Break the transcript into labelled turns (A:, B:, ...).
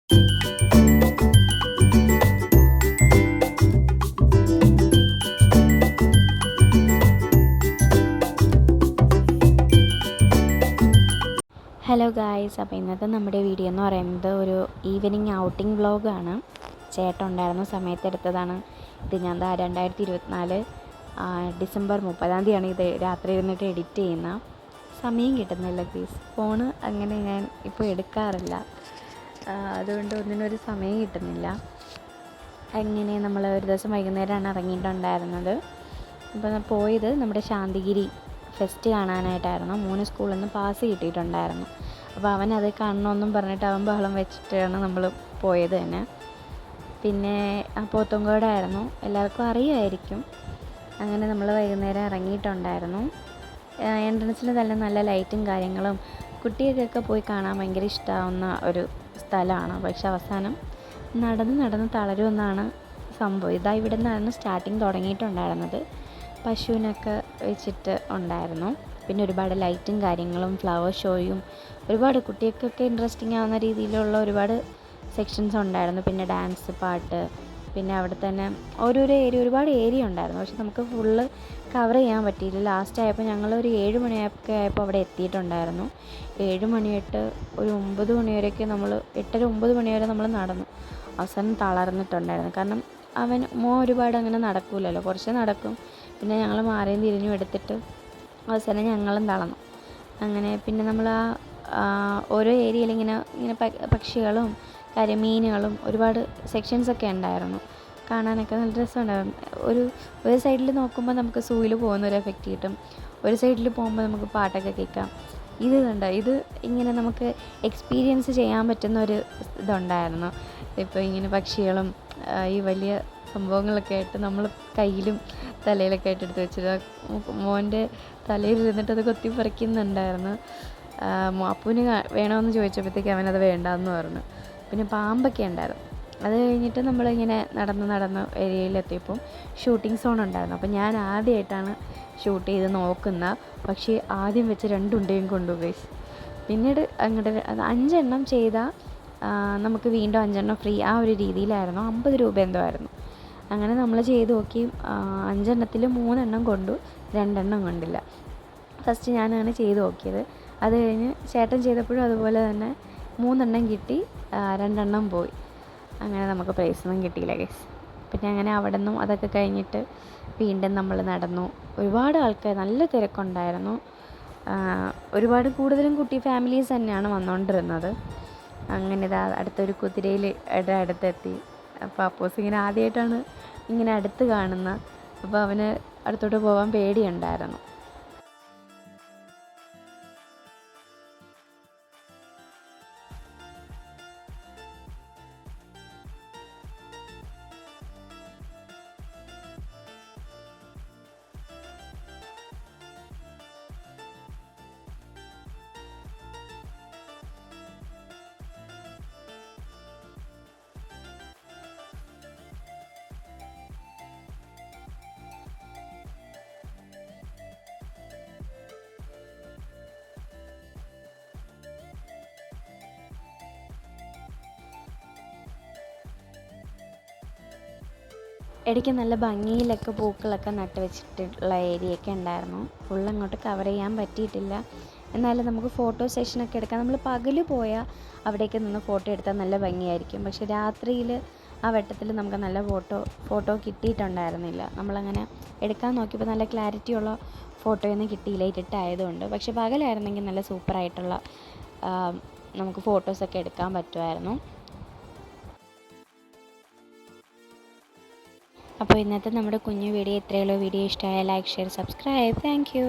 A: Hello guys, അപ്പോൾ ഇന്നത്തെ നമ്മുടെ വീഡിയോ എന്ന് പറയുന്നത് ഒരു ഈവനിങ് ഔട്ടിംഗ് വ്ളോഗാണ്. ചേട്ടൻ ഉണ്ടായിരുന്ന സമയത്ത് എടുത്തതാണ്. ഇത് ഞാൻ 2024 ഡിസംബർ 30 ഇത് രാത്രി ഇരുന്നിട്ട് എഡിറ്റ് ചെയ്യുന്ന. സമയം കിട്ടുന്നില്ല പ്ലീസ്, ഫോണ് അങ്ങനെ ഞാൻ ഇപ്പോൾ എടുക്കാറില്ല, അതുകൊണ്ട് ഒന്നിനൊരു സമയം കിട്ടുന്നില്ല. അങ്ങനെ നമ്മൾ ഒരു ദിവസം വൈകുന്നേരമാണ് ഇറങ്ങിയിട്ടുണ്ടായിരുന്നത്. അപ്പോൾ പോയത് നമ്മുടെ ശാന്തിഗിരി ഫെസ്റ്റ് കാണാനായിട്ടായിരുന്നു. 3 സ്കൂളിൽ നിന്ന് പാസ് കിട്ടിയിട്ടുണ്ടായിരുന്നു. അപ്പോൾ അവനത് കാണണമെന്നും പറഞ്ഞിട്ട് അവൻ ബഹളം വെച്ചിട്ടാണ് നമ്മൾ പോയത് തന്നെ. പിന്നെ പോത്തങ്കോടായിരുന്നു, എല്ലാവർക്കും അറിയുമായിരിക്കും. അങ്ങനെ നമ്മൾ വൈകുന്നേരം ഇറങ്ങിയിട്ടുണ്ടായിരുന്നു. എൻട്രൻസിൽ നല്ല ലൈറ്റും കാര്യങ്ങളും കുട്ടികൾക്കൊക്കെ പോയി കാണാൻ ഭയങ്കര ഇഷ്ടമാവുന്ന ഒരു സ്ഥലമാണ്. പക്ഷെ അവസാനം നടന്ന് തളരുമെന്നാണ് സംഭവം. ഇതാ ഇവിടെ നിന്നാണ് സ്റ്റാർട്ടിങ് തുടങ്ങിയിട്ടുണ്ടായിരുന്നത്. പശുവിനൊക്കെ വെച്ചിട്ട് ഉണ്ടായിരുന്നു. പിന്നെ ഒരുപാട് ലൈറ്റും കാര്യങ്ങളും ഫ്ലവർ ഷോയും ഒരുപാട് കുട്ടികൾക്കൊക്കെ ഇൻട്രസ്റ്റിംഗ് ആവുന്ന രീതിയിലുള്ള ഒരുപാട് സെക്ഷൻസ് ഉണ്ടായിരുന്നു. പിന്നെ ഡാൻസ്, പാട്ട്, പിന്നെ അവിടെ തന്നെ ഓരോരോ ഒരുപാട് ഏരിയ ഉണ്ടായിരുന്നു. പക്ഷെ നമുക്ക് ഫുള്ള് കവർ ചെയ്യാൻ പറ്റിയില്ല. ലാസ്റ്റ് ആയപ്പോൾ ഞങ്ങൾ ഒരു 7 മണിയൊക്കെ ആയപ്പോൾ അവിടെ എത്തിയിട്ടുണ്ടായിരുന്നു. 7 മണി തൊട്ട് ഒരു 9 മണി വരെയൊക്കെ നമ്മൾ 8:30 9 മണി വരെ നമ്മൾ നടന്നു. അവസാനം തളർന്നിട്ടുണ്ടായിരുന്നു. കാരണം ഒരുപാട് അങ്ങനെ നടക്കൂലല്ലോ, കുറച്ച് നടക്കും. പിന്നെ ഞങ്ങൾ മാറിയും തിരിഞ്ഞും എടുത്തിട്ട് അവസാനം ഞങ്ങളും തളർന്നു. അങ്ങനെ പിന്നെ നമ്മൾ ഓരോ ഏരിയയിൽ ഇങ്ങനെ പക്ഷികളും കരിമീനുകളും ഒരുപാട് സെക്ഷൻസൊക്കെ ഉണ്ടായിരുന്നു. കാണാനൊക്കെ നല്ല രസമുണ്ടായിരുന്നു. ഒരു സൈഡിൽ നോക്കുമ്പോൾ നമുക്ക് സൂയിൽ പോകുന്നൊരു എഫക്റ്റ് കിട്ടും, ഒരു സൈഡിൽ പോകുമ്പോൾ നമുക്ക് പാട്ടൊക്കെ കേൾക്കാം. ഇത് ഇങ്ങനെ നമുക്ക് എക്സ്പീരിയൻസ് ചെയ്യാൻ പറ്റുന്ന ഒരു ഇതുണ്ടായിരുന്നു. ഇപ്പോൾ ഇങ്ങനെ പക്ഷികളും ഈ വലിയ സംഭവങ്ങളൊക്കെ ആയിട്ട് നമ്മൾ കയ്യിലും തലയിലൊക്കെ ആയിട്ട് എടുത്ത് വെച്ചിട്ട് മോൻ്റെ തലയിൽ ഇരുന്നിട്ട് അത് കൊത്തി പറിക്കുന്നുണ്ടായിരുന്നു. അപ്പൂന് വേണമെന്ന് ചോദിച്ചപ്പോഴത്തേക്ക് അവനത് വേണ്ടാന്ന് പറഞ്ഞു. പിന്നെ പാമ്പൊക്കെ ഉണ്ടായിരുന്നു. അത് കഴിഞ്ഞിട്ട് നമ്മളിങ്ങനെ നടന്ന് ഏരിയയിലെത്തിയപ്പോൾ ഷൂട്ടിംഗ് സോൺ ഉണ്ടായിരുന്നു. അപ്പോൾ ഞാൻ ആദ്യമായിട്ടാണ് ഷൂട്ട് ചെയ്ത് നോക്കുന്നത്. പക്ഷേ ആദ്യം വെച്ച് 2 ഉണ്ടയും കൊണ്ടുപോയി. പിന്നീട് അങ്ങോട്ട് 5 എണ്ണം ചെയ്താൽ നമുക്ക് വീണ്ടും 5 എണ്ണം ഫ്രീ, ആ ഒരു രീതിയിലായിരുന്നു. 50 രൂപ എന്തോ ആയിരുന്നു. അങ്ങനെ നമ്മൾ ചെയ്ത് നോക്കി. 5 എണ്ണത്തിൽ 3 എണ്ണം കൊണ്ടു, 2 എണ്ണം കൊണ്ടില്ല. ഫസ്റ്റ് ഞാനാണ് ചെയ്ത് നോക്കിയത്. അത് കഴിഞ്ഞ് ചേട്ടൻ ചെയ്തപ്പോഴും അതുപോലെ തന്നെ 3 എണ്ണം കിട്ടി, 2 എണ്ണം പോയി. അങ്ങനെ നമുക്ക് പ്രൈസൊന്നും കിട്ടിയില്ല ഗൈസ്. പിന്നെ അങ്ങനെ അവിടെ നിന്നും അതൊക്കെ കഴിഞ്ഞിട്ട് വീണ്ടും നമ്മൾ നടന്നു. ഒരുപാട് ആൾക്കാർ, നല്ല തിരക്കുണ്ടായിരുന്നു. ഒരുപാട് കൂടുതലും കുട്ടി ഫാമിലീസ് തന്നെയാണ് വന്നുകൊണ്ടിരുന്നത്. അങ്ങനെ ഇതാ അടുത്തൊരു കുതിരയിൽ അടുത്തെത്തി. അപ്പോൾ അപ്പോസ് ഇങ്ങനെ ആദ്യമായിട്ടാണ് ഇങ്ങനെ അടുത്ത് കാണുന്നത്. അപ്പോൾ അവന് അടുത്തോട്ട് പോകാൻ പേടിയുണ്ടായിരുന്നു. ഇടയ്ക്ക് നല്ല ഭംഗിയിലൊക്കെ പൂക്കളൊക്കെ നട്ട് വെച്ചിട്ടുള്ള ഏരിയയൊക്കെ ഉണ്ടായിരുന്നു. ഫുള്ളങ്ങോട്ട് കവർ ചെയ്യാൻ പറ്റിയിട്ടില്ല. എന്നാലും നമുക്ക് ഫോട്ടോ സെഷനൊക്കെ എടുക്കാം. നമ്മൾ പകൽ പോയാൽ അവിടേക്ക് നിന്ന് ഫോട്ടോ എടുത്താൽ നല്ല ഭംഗിയായിരിക്കും. പക്ഷേ രാത്രിയിൽ ആ വെട്ടത്തിൽ നമുക്ക് നല്ല ഫോട്ടോ കിട്ടിയിട്ടുണ്ടായിരുന്നില്ല. നമ്മളങ്ങനെ എടുക്കാൻ നോക്കിയപ്പോൾ നല്ല ക്ലാരിറ്റിയുള്ള ഫോട്ടോയൊന്നും കിട്ടിയില്ല, ഇരുട്ടായതുകൊണ്ട്. പക്ഷേ പകലായിരുന്നെങ്കിൽ നല്ല സൂപ്പറായിട്ടുള്ള നമുക്ക് ഫോട്ടോസൊക്കെ എടുക്കാൻ പറ്റുമായിരുന്നു. അപ്പോൾ ഇന്നത്തെ നമ്മുടെ കുഞ്ഞു വീഡിയോ ഇത്രയുള്ളൂ. വീഡിയോ ഇഷ്ടമായ like, share, subscribe. Thank you.